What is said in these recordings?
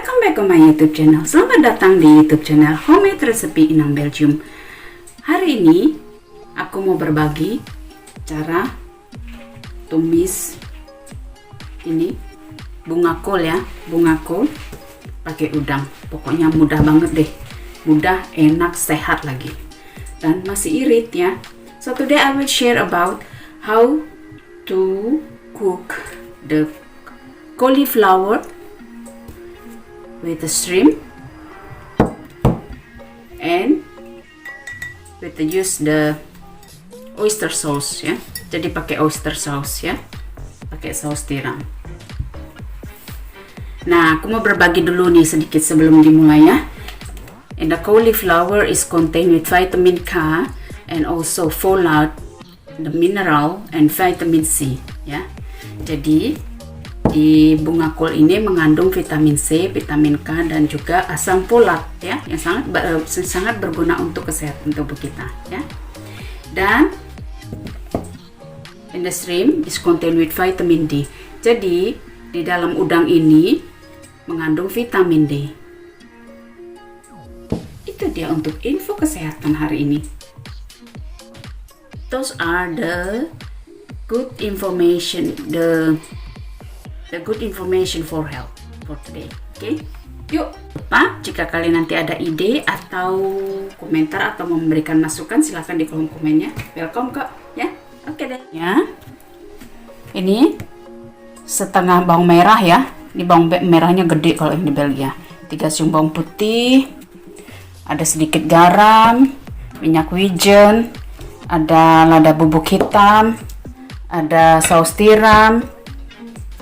Welcome back to my YouTube channel. Selamat datang di YouTube channel Homemade Recipe in Belgium. Hari ini aku mau berbagi cara tumis ini bunga kol ya, bunga kol pakai udang. Pokoknya mudah banget deh, mudah, enak, sehat lagi, dan masih irit ya. So today I will share about how to cook the cauliflower with the shrimp and with the use the oyster sauce ya. Jadi pakai oyster sauce ya, pakai saus tiram. Nah, aku mau berbagi dulu nih sedikit sebelum dimulai ya. And the cauliflower is contained with vitamin K and also folate, the mineral and vitamin C ya. Jadi di bunga kol ini mengandung vitamin C, vitamin K dan juga asam folat ya, yang sangat berguna untuk kesehatan tubuh kita ya. Dan in the shrimp is contained with vitamin D. Jadi di dalam udang ini mengandung vitamin D. Itu dia untuk info kesehatan hari ini. Those are the good information, the good information for health for today. Oke, yuk. Lupa, jika kalian nanti ada ide atau komentar atau memberikan masukan, silahkan di kolom komennya. Welcome kok ya. Oke deh ya. Ini setengah bawang merah ya. Ini bawang merahnya gede kalau yang di Belgia. 3 siung bawang putih, ada sedikit garam, minyak wijen, ada lada bubuk hitam, ada saus tiram,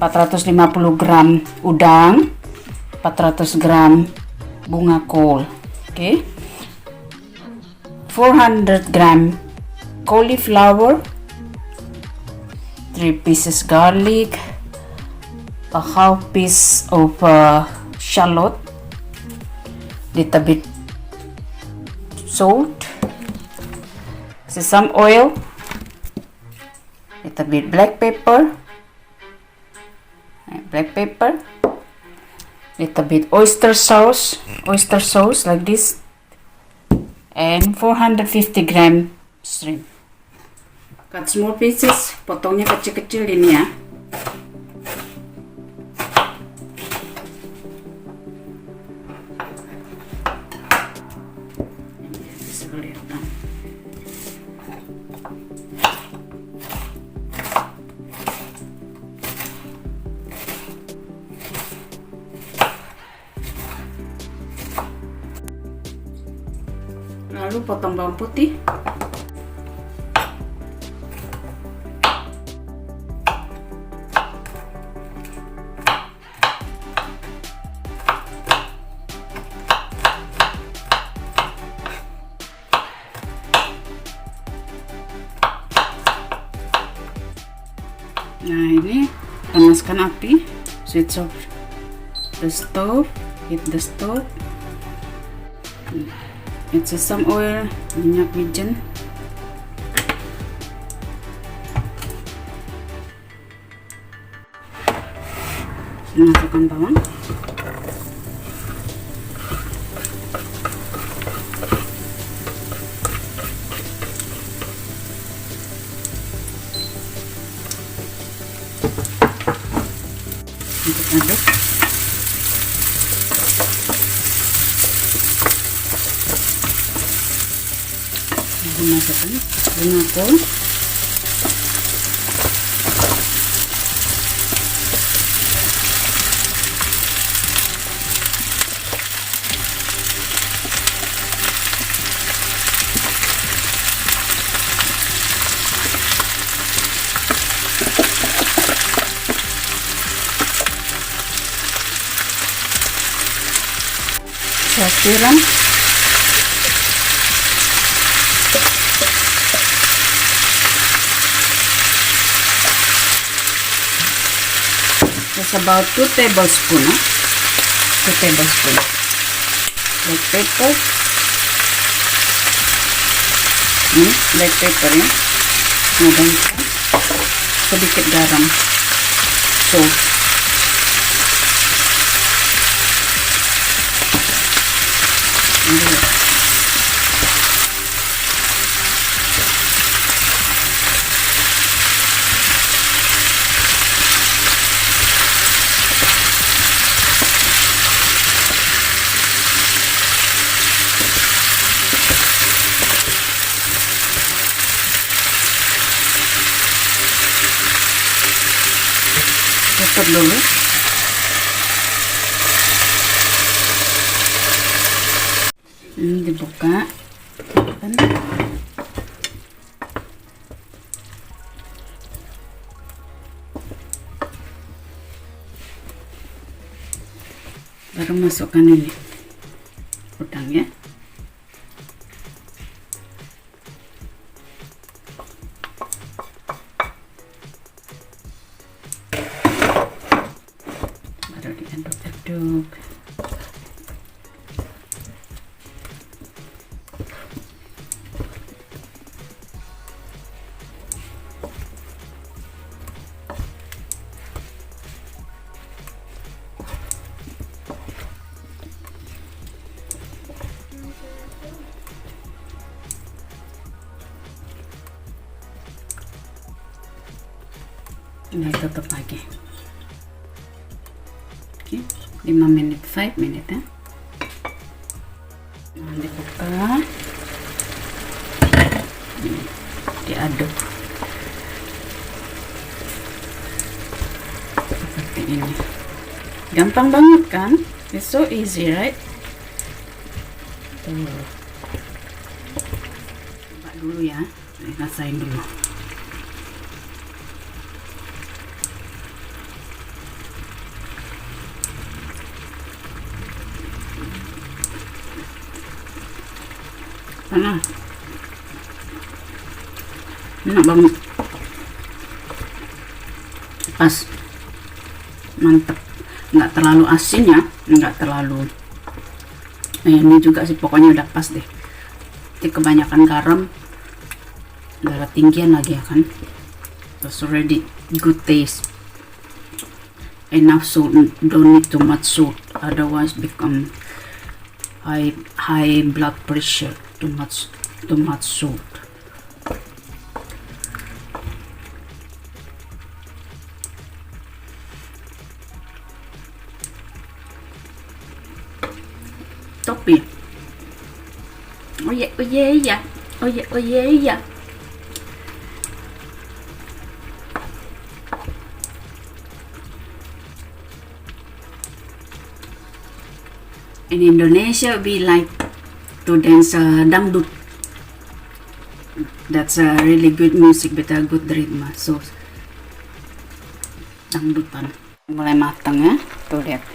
450 gram udang, 400 gram bunga kol, oke, 400 gram cauliflower, 3 pieces garlic, a half piece of shallot, little bit salt, sesame oil, little bit black pepper, little bit oyster sauce like this, and 450 gram shrimp. Cut small pieces, potongnya kecil-kecil ini ya. Bisa kelihatan. Lalu potong bawang putih. Nah, ini panaskan api, switch off the stove, hit the stove. Add sesame oil, minyak wijen, masukkan bawang, untuk aduk. Masukkan bunga kol, saus tiram, it's about 2 tablespoons. Black pepper, black pepper ya, sedikit garam, salt, Tutup dulu. Ini dibuka kan. Baru masukkan ini udang ya. Baru diaduk-aduk. Ini tutup lagi. Oke, 5 menit, 5 menit ya. Nah, dibuka. Diaduk. Seperti ini. Gampang banget kan? It's so easy, right? Tuh. Coba dulu ya. Rasain dulu. Panas, enak banget, pas, mantep, nggak terlalu asin ya, nggak terlalu, ini juga sih pokoknya udah pas deh. Jadi kebanyakan garam, darah tinggian lagi ya kan, it's already good taste, enough salt, don't need too much salt, otherwise become high blood pressure. Too much salt. Topi. Oh yeah, oh yeah, yeah. Oh yeah, oh yeah, yeah. In Indonesia, we like to dance dangdut. That's a really good music with a good rhythm. So dangdutan mulai matang ya, tuh lihat.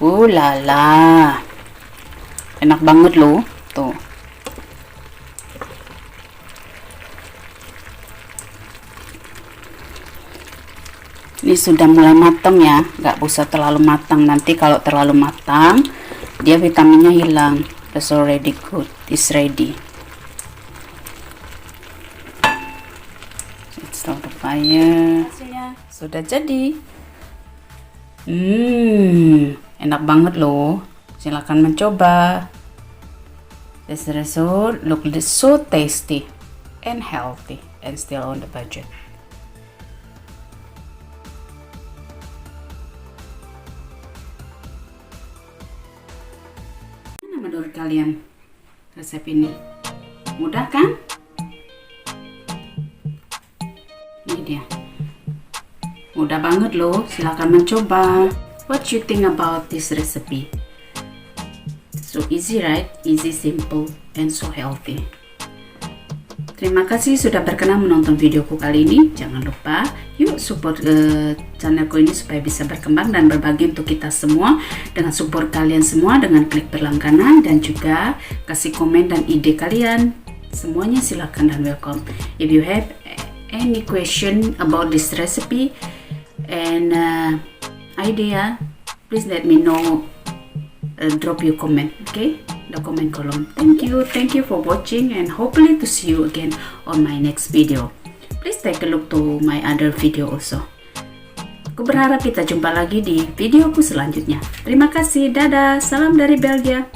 Lala, enak banget loh, tuh. Ini sudah mulai matang ya, nggak usah terlalu matang. Nanti kalau terlalu matang, dia vitaminnya hilang. It's already good, it's ready. Let's start the fire. Sudah jadi. Enak banget loh. Silahkan mencoba. This result look so tasty and healthy and still on the budget. Menurut kalian resep ini mudah kan? Ini dia, mudah banget loh, silahkan mencoba. What you think about this recipe? So easy, right? Easy, simple, and so healthy. Terima kasih sudah berkenan menonton videoku kali ini. Jangan lupa yuk support channelku ini supaya bisa berkembang dan berbagi untuk kita semua. Dengan support kalian semua, dengan klik berlangganan dan juga kasih komen dan ide kalian. Semuanya silakan dan welcome. If you have any question about this recipe and idea, please let me know. Drop your comment, okay? The comment column. Thank you for watching and hopefully to see you again on my next video. Please take a look to my other video also. Aku berharap kita jumpa lagi di videoku selanjutnya. Terima kasih, dadah, salam dari Belgia.